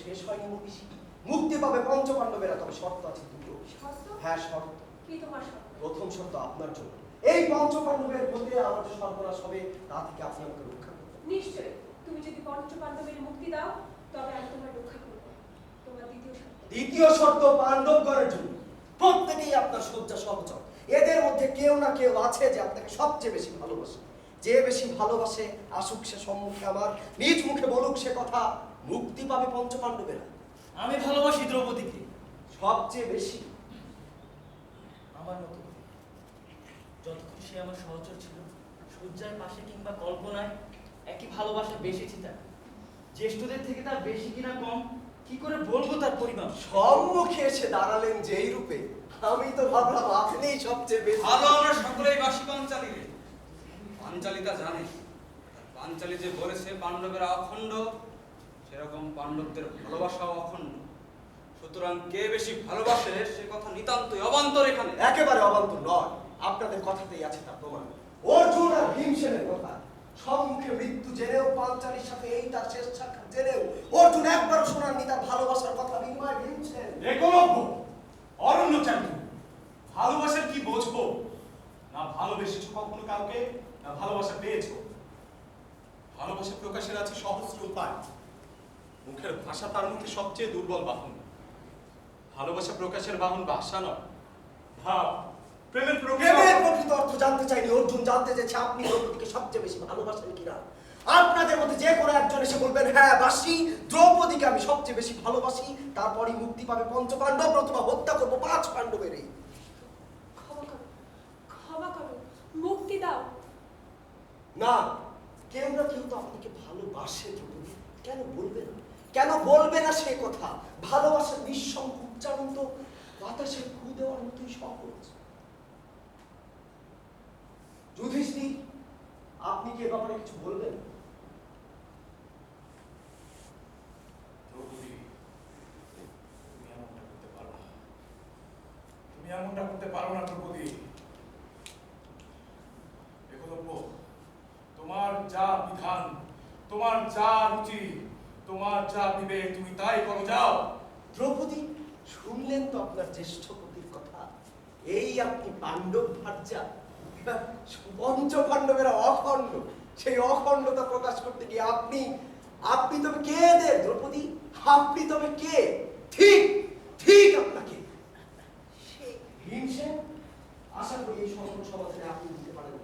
শেষ হয়নি মনীষী। মুক্তি পাবে পঞ্চপাণ্ডবেরা, তবে শর্ত আছে দুটো। হ্যাঁ শর্ত। প্রথম শর্ত আপনার জন্য, এই পঞ্চপাণ্ডবের মধ্যে আমার যে সর্বনাশ হবে তা থেকে আপনি আমাকে রক্ষা করবেন। নিশ্চয়, তুমি যদি পঞ্চপাণ্ডবের মুক্তি দাও তবে আমি তোমার রক্ষা করব। তোমার দ্বিতীয় শর্ত? দ্বিতীয় শর্ত পাণ্ডবগণের জন্য। প্রত্যেকেই আপনার শয্যা সহচর, এদের মধ্যে কেউ না কেউ আছে যে আপনাকে সবচেয়ে বেশি ভালোবাসে। যে বেশি ভালোবাসে আসুক সে সম্মুখে, আমার নিজ মুখে বলুক সে কথা। মুক্তি পাবে পঞ্চপাণ্ডবেরা। আমি ভালোবাসি দ্রৌপদীকে সবচেয়ে বেশি। আমার মতো করে। যতক্ষণ সে আমার সহচর ছিল, শয্যার পাশে কিংবা কল্পনায় একই ভালোবাসা বেশি তার। জ্যেষ্ঠদের থেকে তার বেশি কিনা কম কি করে বলবো তার পরিমাণ? সম্মুখে এসে দাঁড়ালেন যেই রূপে, আমি তো ভাবলাম আপনিই সবচেয়ে বেশি ভালো। আমরা সকলেই বাসি পাঞ্চালী রে। পাঞ্চালিতা জানে, পাঞ্চালী যে বলেছে পাণ্ডবেরা অখণ্ড, সেরকম পাণ্ডবদের ভালোবাসাও অখণ্ড। সুতরাং কে বেশি ভালোবাসে সে কথা নিতান্তই অবান্তর। এখানে একেবারে অবান্তর নয়, আপনাদের কথাতেই আছে তার প্রমাণ। অর্জুন আর ভীমসেনের কথা, সম্মুখে মৃত্যু জেনেও, পাঞ্চালীর সাথে এই তার শেষ সাক্ষাৎ জেনেও অর্জুন একবারও শোনাননি তার ভালোবাসার কথা। বিনিময় ভীমসেন একলব্য, অরণ্যচারী, ভালোবাসার কি বোঝবো? না ভালোবেসেছো কখনো কাউকে, না ভালোবাসা পেয়েছো। ভালোবাসা প্রকাশের আছে সহস্র উপায়। মুখের ভাষা তার মুখে সবচেয়ে দুর্বল বাহন। ভালোবাসা প্রকাশের বাহন ভাষা নয়, ভাব। প্রেমের প্রকৃত অর্থ জানতে চাইনি অর্জুন, জানতে চেয়েছে আপনি দ্রৌপদীকে সবচেয়ে বেশি ভালোবাসেন কিনা। আপনাদের মধ্যে যে কোনো একজন এসে বলবেন হ্যাঁ বাসি, দ্রৌপদীকে আমি সবচেয়ে বেশি ভালোবাসি, তারপরই মুক্তি পাবে পঞ্চপাণ্ডব, নতুবা হত্যা করবো 5 পাণ্ডবেরই। ক্ষমা করো, মুক্তি দাও। না, কেউ না কেউ তো আপনাকে ভালোবাসে দ্রৌপদী। কেন বলবে না, কেন বলবে না সে কথা? ভালোবাসার নিঃসঙ্গ উচ্চারণ তো বাতাসে ফু দেওয়ার মতোই সহজ। যুধিষ্ঠির, আপনি কি এ ব্যাপারে কিছু বলবেন? তুমি এমনটা করতে পারো না দ্রৌপদী। একলব্য, তোমার যা বিধান, তোমার যা রুচি, তোমার যা বিবেক, তুমি তাই করো, যাও। দ্রৌপদী, শুনলেন তো আপনার জ্যেষ্ঠ পতির কথা। এই আপনি পাণ্ডব ভার্যা, পঞ্চপাণ্ডবেরা অখণ্ড। সেই অখণ্ডতা প্রকাশ করতে গিয়ে আপনি তবে কে এদের? দ্রৌপদী, আপনি তবে কে? ঠিক ঠিক আপনাকে ভীমসেন, আশা করি এই সংকট সমাধানে আপনি দিতে পারেন।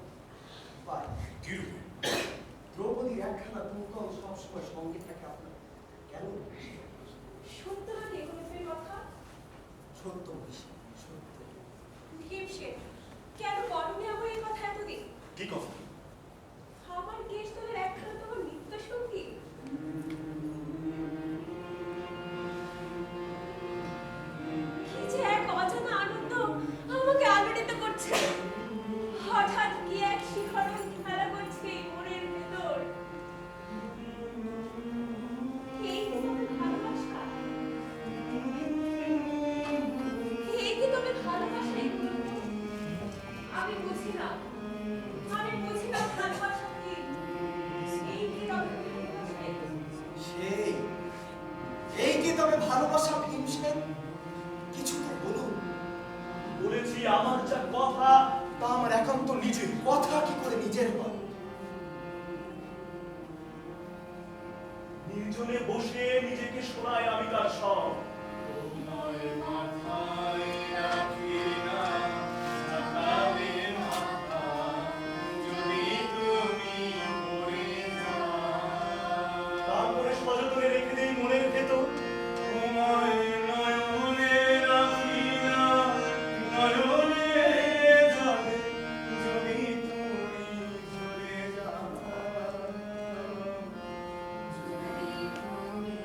দ্রৌপদীর একখানা দুর্গম সবসময় সঙ্গে থাকে আপনার, কেন? সত্য নাকি এগুলোর কথা? সত্য সত্য। ভীমসেন, কেন বলনি আমার এই কথা এতদিন? কি কথা? আমার কেশ তোলের একখানা তোমার নিত্য সঙ্গী। কি যে এক অজানা আনন্দ আমাকে আলোড়িত করছে। হঠাৎ কি এক শিহরণ খেলা করছে মনের ভেতর। এই কি তবে ভালোবাসা? এই কি তবে ভালোবাসা? আমি বুঝি না ভালোবাসা কি। এই কি তবে ভালোবাসা? এই কি তবে ভালোবাসা? ভীমসেন, কিছু তো বলুন। বলেছি আমার যা কথা তা আমার একান্ত নিজের। কথা কি করে নিজের হয়? নির্জনে বসে নিজেকে শোনায় আমি তার সব। তারপরে সযতনে রেখে দেই মনের ভেতর।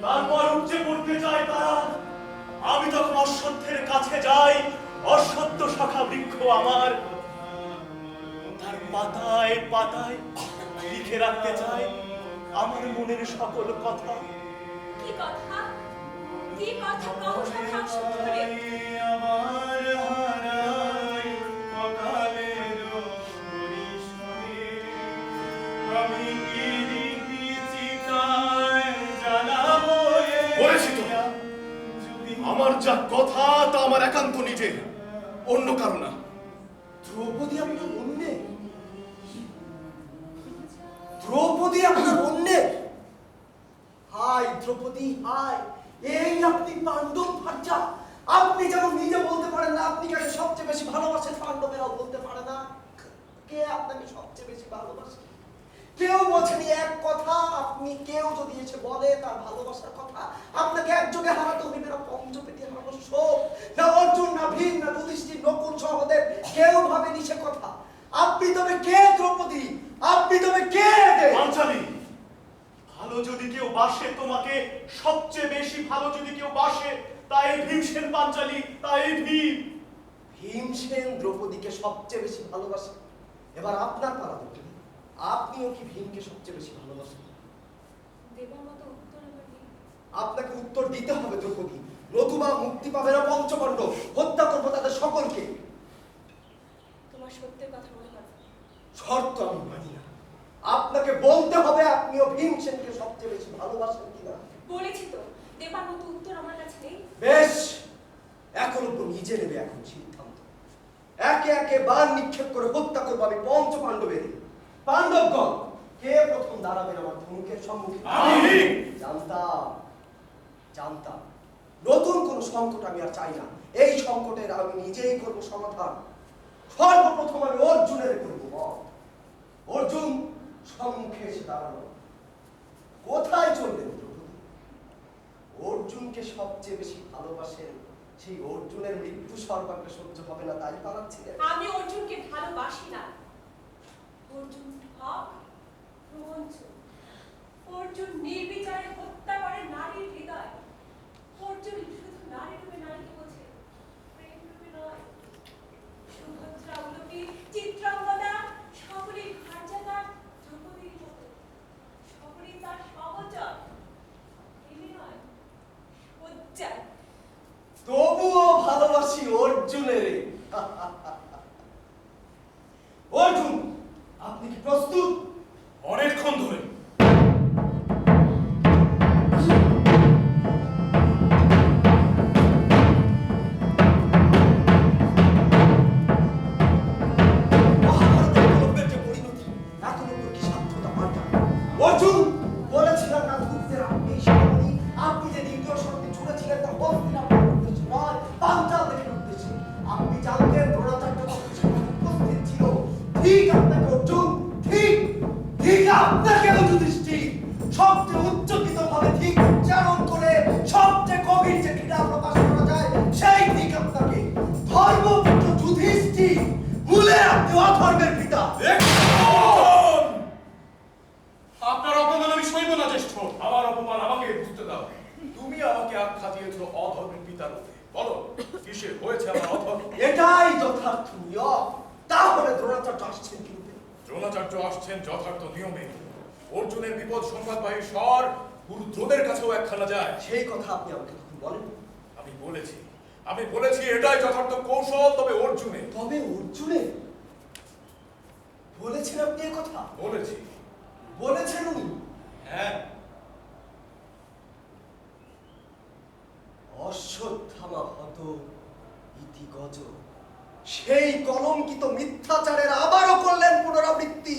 তারপর উপচে পড়তে যায় তারা। আমি তখন অশ্বত্থের কাছে যাই, অশ্বত্থ শাখা বৃক্ষ আমার। তার পাতায় পাতায় লিখে রাখতে চাই আমার মনের সকল কথা। কি কথা? কি কথা কও সখা সুন্দরী? আমার হারাই অকালের পরিসরে আমি কি চিতায় জানাবো। বলেছি তো আমার যা কথা তা আমার একান্ত নিজের, অন্য কারো না। দ্রৌপদী আপনার অন্যে? দ্রৌপদী আপনার অন্যে? হাই দ্রৌপদী হাই, এই আপনি পাণ্ডব ভার্যা। আপনি যেমন নিজে বলতে পারেন না আপনি কাকে সবচেয়ে বেশি ভালোবাসেন, পাণ্ডবেরাও বলতে পারে না কে আপনাকে সবচেয়ে বেশি ভালোবাসে। কেউ বলছেন এক কথা, আপনি কেউ যদি এসে বলে তার ভালোবাসার কথা, আপনাকে একযোগে হারাতে হইবে না পঞ্চপেটি হারানো শোক, না অর্জুন না ভীম না যুধিষ্ঠির নকুল সহদেব কেউ ভাবেনি সে কথা। আপনি তবে কে দ্রৌপদী? আপনি তবে কে এদের? পাঞ্চালী, ভালো যদি কেউ বাসে তোমাকে, সবচেয়ে বেশি ভালো যদি কেউ বাসে, তাই ভীমসেন পাঞ্চালী, তাই ভীম। ভীমসেন দ্রৌপদীকে সবচেয়ে বেশি ভালোবাসে। এবার আপনার পালা দ্রৌপদী, আপনিও কি ভীমকে সবচেয়ে বেশি ভালোবাসেন? দেবার মতো উত্তর আমার নেই। আপনাকে উত্তর দিতে হবে দ্রৌপদী, নতুবা মুক্তি পাবে না পঞ্চপাণ্ডব। হত্যা করবো তাদের সকলকে। তোমার সত্যের কথা মনে হয়। শর্ত আমি মানি না। আপনাকে বলতে হবে আপনিও ভীমসেনকে সবচেয়ে বেশি ভালোবাসেন কিনা। বলেছি তো, দেবার মতো উত্তর আমার কাছে নেই। বেশ, একলব্য নিজে নেবে এখন সিদ্ধান্ত। একে একে বাণ নিক্ষেপ করে হত্যা করবো আমি পঞ্চপাণ্ডবের। পাণ্ডবগণ, কে প্রথম দাঁড়াবেন আমার ধনুকের সম্মুখে? আমি। জানতাম জানতাম, নতুন কোন সংকট আমি আর চাই না। এই সংকটের আমি নিজেই করব সমাধান। সর্বপ্রথম আমি অর্জুনের করব বধ। অর্জুন সম্মুখে এসে দাঁড়ালো। কোথায় চললেন দ্রৌপদী? অর্জুনকে সবচেয়ে বেশি ভালোবাসেন, সেই অর্জুনের মৃত্যু সর্বাগ্রে সহ্য হবে না তাই পালাচ্ছিলেন। আমি অর্জুনকে ভালোবাসি না। অর্জুন ঠক, প্রবঞ্চক। অর্জুন নির্বিচারে হত্যা করে নারীর হৃদয়। অর্জুন শুধু নারী রূপে নারীকে বোঝে, প্রেম রূপে নয়। সুভদ্রা, উলুপি, চিত্রাঙ্গদা সকলেই ভার্যাতা দ্রৌপদীর মতো। সকলেই তার সহচর, প্রেমে নয় সজ্জায়। তবুও ভালোবাসি অর্জুনের। অর্জুন, আপনি কি প্রস্তুত? অনেকক্ষণ ধরে। মহাভারতের একলব্যের যে পরিণতি, একলব্যের কি সাধ্যতা পাল্টা? অর্জুন, বলেছিলাম না যুদ্ধের আপনি সেনাপতি, আপনি যে দ্বিতীয় শক্তি ছুড়েছিলেন তা হস্তিনাপুরের উদ্দেশ্যে নয়, পাঞ্চাল দেশের উদ্দেশ্যে। আপনি জানতেন দ্রোণাচার্য তখন সেখানে উপস্থিত ছিল। ঠিক আপনাকে অর্জুন, ঠিক ঠিক আপনাকেও যুধিষ্ঠির সবচেয়ে উচ্চকিত ভাবে ঠিক উচ্চারণ করে সবচেয়ে গভীর যে ক্রীড়া প্রকাশ করা যায় সেই ঠিক আপনাকে। ধর্মপুত্র যুধিষ্ঠির, মূলে আপনি অধর্মের পিতা। আপনার অপমান আমি সইব না জ্যেষ্ঠ। আমার অপমান আমাকে বুঝতে দাও। তুমি আমাকে আখ্যা দিয়েছ অধর্মের পিতার রূপে। বলো, কিসের হয়েছে আমার অধর্ম? এটাই যথার্থ নিয়ম। তাহলে দ্রোণাচার্য আসছেন কি রূপে? দ্রোণাচার্য আসছেন যথার্থ নিয়মে। অর্জুনের বিপদ সংবাদবাহী স্বর গুরু দ্রোণের কাছেও একখানা যায়। সেই কথা আপনি আমাকে তখন বলেন। আমি বলেছি এটাই যথার্থ কৌশল, তবে অর্জুনে। তবে অর্জুনে বলেছেন আপনি এ কথা? বলেছি। বলেছেন উনি? হ্যাঁ। অশ্বত্থামা হত ইতি গজ, সেই কলঙ্কিত মিথ্যাচারের আবারও করলেন পুনরাবৃত্তি।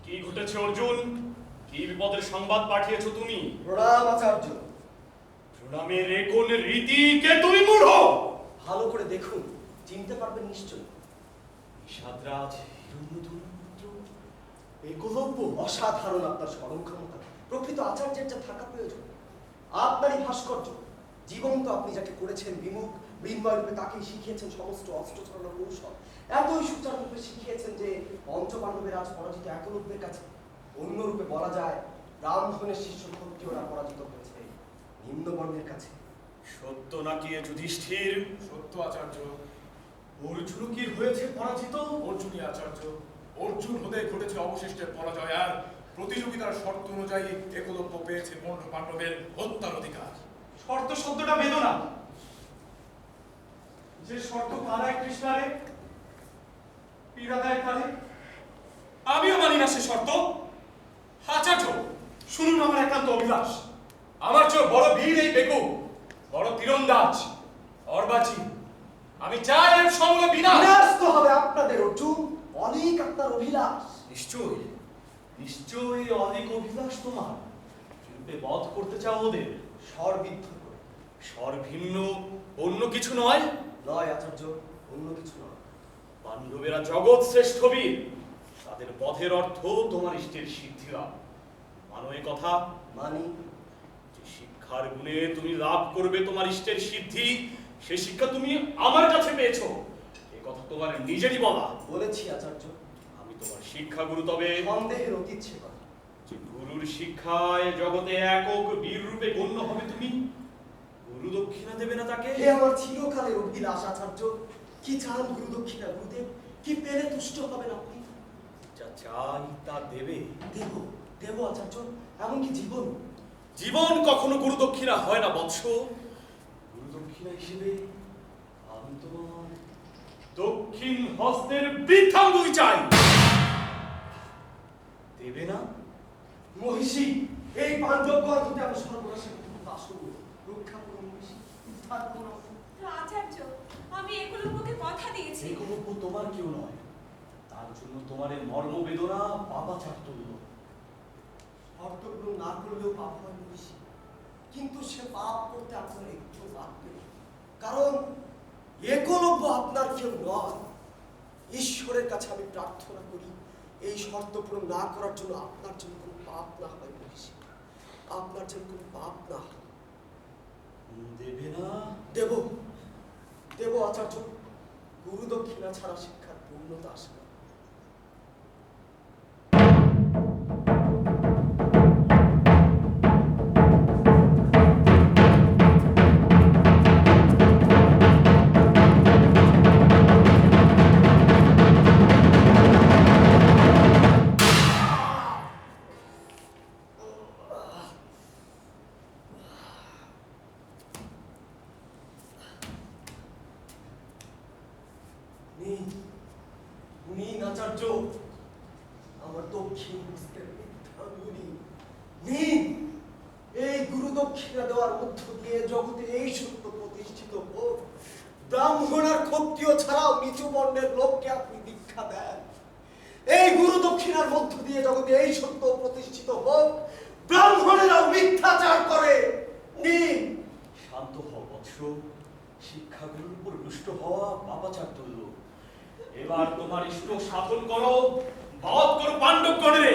কি ঘটেছে অর্জুন? কি বিপদের সংবাদ পাঠিয়েছো তুমি? প্রণাম আচার্য। প্রণামের এ কোন রীতি? কে তুমি মূঢ়? ভালো করে দেখুন, চিনতে পারবেন নিশ্চয়ই। নিষাদরাজ হিরণ্যধনুর পুত্র একলব্য। অসাধারণ আপনার স্মরণ ক্ষমতা, প্রকৃত আচার্যের যা থাকা প্রয়োজন। আপনারই ভাস্কর্য, জীবন্ত আপনি যাকে করেছেন বিমুখ মৃন্ময় রূপে, তাকেই শিখিয়েছেন সমস্ত অস্ত্র চালানোর কৌশল। এতই সুচারুরূপে শিখিয়েছেন যে পঞ্চপাণ্ডবের আজ পরাজিত একলব্যের কাছে। অন্য রূপে বলা যায় ব্রাহ্মণের শিষ্য ক্ষত্রিয়রা পরাজিত হয়েছে নিম্নবর্ণের কাছে। সত্য নাকি এ যুধিষ্ঠির? সত্য আচার্য। অর্জুন কি হয়েছে পরাজিত? অর্জুনই আচার্য, অর্জুন হতে ঘটেছে অবশিষ্টের পরাজয়, আর প্রতিযোগিতার শর্ত অনুযায়ী একলব্য পেয়েছে পণ্ড পাণ্ডবের হত্যার অধিকার। শর্ত শব্দটা বেদো না, যে শর্ত কারায় কৃষ্ণারে পীড়া দেয় কারে, আমিও মানি না সে শর্ত। আচার্য শুনুন আমার একান্ত অভিলাষ, আমার চেয়ে বড় বীর এই বেকু, বড় তীরন্দাজ অর্বাচী, আমি চাই এর সমূল বিনাশ। বিনাশ তো হবে আপনাদের অর্জুন, অনেক আপনার অভিলাষ। নিশ্চয়ই নিশ্চয়ই অনেক অভিলাষ তোমার, কিন্তু বধ করতে চাও ওদের স্বরবিদ্ধ করে। স্বর ভিন্ন, অন্য কিছু নয়। নয় আচার্য, অন্য কিছু নয়। পাণ্ডবেরা জগৎ শ্রেষ্ঠ বীর, তাদের বধের অর্থ তোমার ইষ্টের সিদ্ধি লাভ। মানো এ কথা? মানি। যে শিক্ষার গুণে তুমি লাভ করবে তোমার ইষ্টের সিদ্ধি, সে শিক্ষা তুমি আমার কাছে পেয়েছো, এ কথা তোমার নিজেরই বলা। বলেছি আচার্য। আমি তোমার শিক্ষা গুরু, তবে সন্দেহের অতীত সে কথা। যে গুরুর শিক্ষায় জগতে একক বীর রূপে গণ্য হবে তুমি, গুরু দক্ষিণা দেবে না তাকে? হে আমার চিরকালের অভিলাষ আচার্য, কি চান গুরু দক্ষিণা গুরুদেব? কি পেলে তুষ্ট হবেন আপনি? যা চাই তা দেবে। দেব, দেব আচার্য, এমনকি জীবন। জীবন কখনো গুরু দক্ষিণা হয় না বৎস। গুরু দক্ষিণা হিসেবে আমি তোমার দক্ষিণ হস্তের বৃদ্ধাঙ্গুলি চাই। দেবে না? মহিষী, এই পাণ্ডবগণ হতে আমি সর্বনাশে বাস করব। রক্ষা করুন মহিষী, উদ্ধার করুন আমাকে। আচার্য, আমি একলব্যকে কথা দিয়েছি। একলব্য তোমার কেউ নয়, তার জন্য তোমার এই মর্ম বেদনা পাপাচার তুল্য। অর্থগ্রহণ না করলেও পাপ হয় মহিষী, কিন্তু সে পাপ করতে আপনার একটু লাগবে না। কারণ একলব্য আপনার কেউ নয়। ঈশ্বরের কাছে আমি প্রার্থনা করি এই শর্ত পূরণ না করার জন্য আপনার জন্য কোনো পাপ না হয় মহিষী, আপনার জন্য কোনো পাপ না হয়। দেবে না? দেব, দেব আচার্য। গুরু দক্ষিণা ছাড়া শিক্ষার পূর্ণতা আসে না। নিন আচার্য আমার দক্ষিণ হস্তের বৃদ্ধাঙ্গুলি, নিন। এই গুরু দক্ষিণা দেওয়ার মধ্য দিয়ে জগতে এই সত্য প্রতিষ্ঠিত হোক, ব্রাহ্মণ আর ক্ষত্রিয় ছাড়াও নিচু বর্ণের লোককে আপনি দীক্ষা দেন। এই গুরু দক্ষিণার মধ্য দিয়ে জগতে এই সত্য প্রতিষ্ঠিত হোক, ব্রাহ্মণেরাও মিথ্যাচার করে। নিন। শান্ত হও বৎস, শিক্ষাগুলোর উপর রুষ্ট হওয়া পাপাচার তুল্য। এবার তোমার ইষ্ট সাধন করো, বধ করো পাণ্ডবগণে।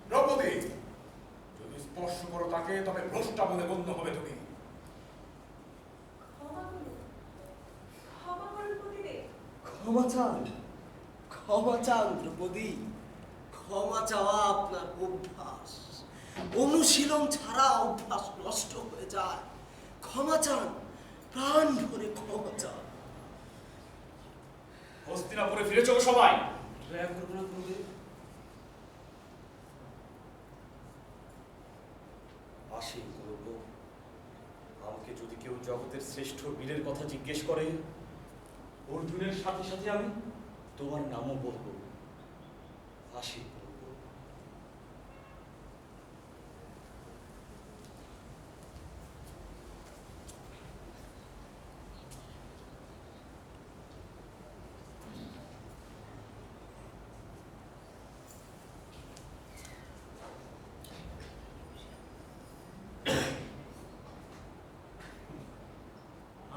দ্রৌপদী, যদি স্পর্শ করো তাকে, তবে ভ্রষ্টা বলে গণ্য হবে তুমি। ক্ষমা করুন, ক্ষমা করুন পতিদেব। ক্ষমা চান, ক্ষমা চান দ্রৌপদী। ক্ষমা চাওয়া আপনার অভ্যাস, অনুশীলন ছাড়া অভ্যাস নষ্ট হয়ে যায়। ক্ষমা চান, প্রাণ ভরে ক্ষমা চান। হস্তিনাপুরে ফিরে চলো সবাই। দয়া করবো না গুরুদেব। আসি করব, আমাকে যদি কেউ জগতের শ্রেষ্ঠ বীরের কথা জিজ্ঞেস করে, অর্জুনের সাথে সাথে আমি তোমার নামও বলবো। আসি করব।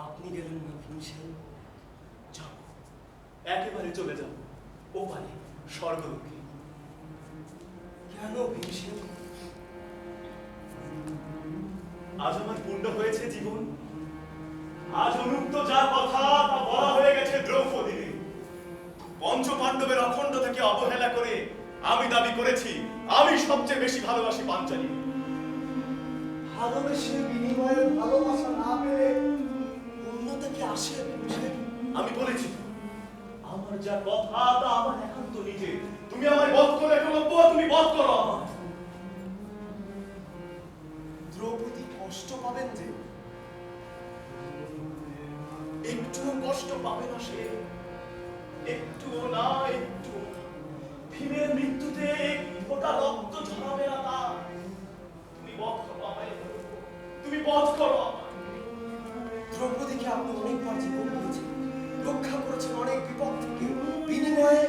আপনি গেলেন না ভীমসেন? যাও, একেবারে চলে যাব ও পারে স্বর্গলোকে। কেন ভীমসেন? আজ আমার পূর্ণ হয়েছে জীবন। আজ অনুক্ত যার কথা তা বলা হয়ে গেছে দ্রৌপদীর। পঞ্চ পাণ্ডবের অখণ্ডতাকে অবহেলা করে আমি দাবি করেছি আমি সবচেয়ে বেশি ভালোবাসি পাঞ্চালী। ভালোবেসে বিনিময়ে ভালোবাসা না পেলে উন্নতি কি আসে ভীমসেন? আমি বলেছি আমার যা কথা তা আমার একান্ত নিজে। তুমি আমায় বধ করো একলব্য, তুমি বধ করো আমায়। দ্রৌপদী কষ্ট পাবেন যে? একটুও কষ্ট পাবে না সে, একটুও না, একটু ভীমের মৃত্যুতে ফোঁটা রক্ত ঝরাবে না তা। তুমি বধ করো আমায়, তুমি বধ করো আমায়। দ্রৌপদীকে আপনি অনেকবার জীবন দিয়েছেন, রক্ষা করেছেন অনেক বিপদ থেকে। বিনিময়ে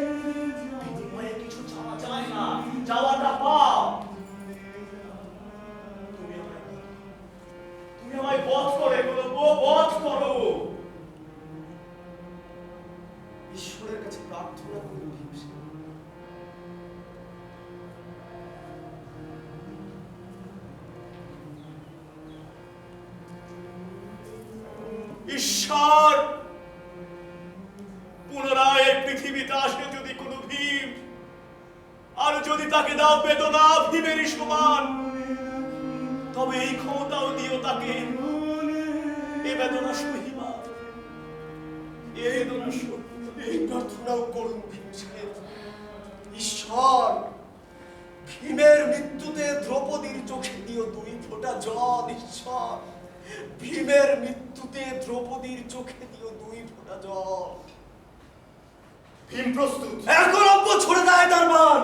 বিনিময়ে কিছু চাওয়া যায় না, চাওয়াটা পাও। তুমি আমায় বধ করে বলবো, বধ করো। ঈশ্বরের কাছে প্রার্থনা করুন ভীমসেন। ঈশ্বর, পুনরায় এই পৃথিবীতে আসে যদি কোনো ভীম, আর যদি তাকে দাও বেদনা ভীমেরই সমান, তবে এই ক্ষমতাও দিও তাকে এ বেদনা সহিবার, এ বেদনা সহিবার। এই প্রার্থনাও করুন ভীমসেন। ঈশ্বর, ভীমের মৃত্যুতে দ্রৌপদীর চোখে দিও 2 ফোঁটা জল। ঈশ্বর, ভীমের মৃত্যুতে দ্রৌপদীর চোখে দিও 2 ফোঁটা জল। ভীম প্রস্তুত। একলব্য ছুড়ে দেয় তার বাণ।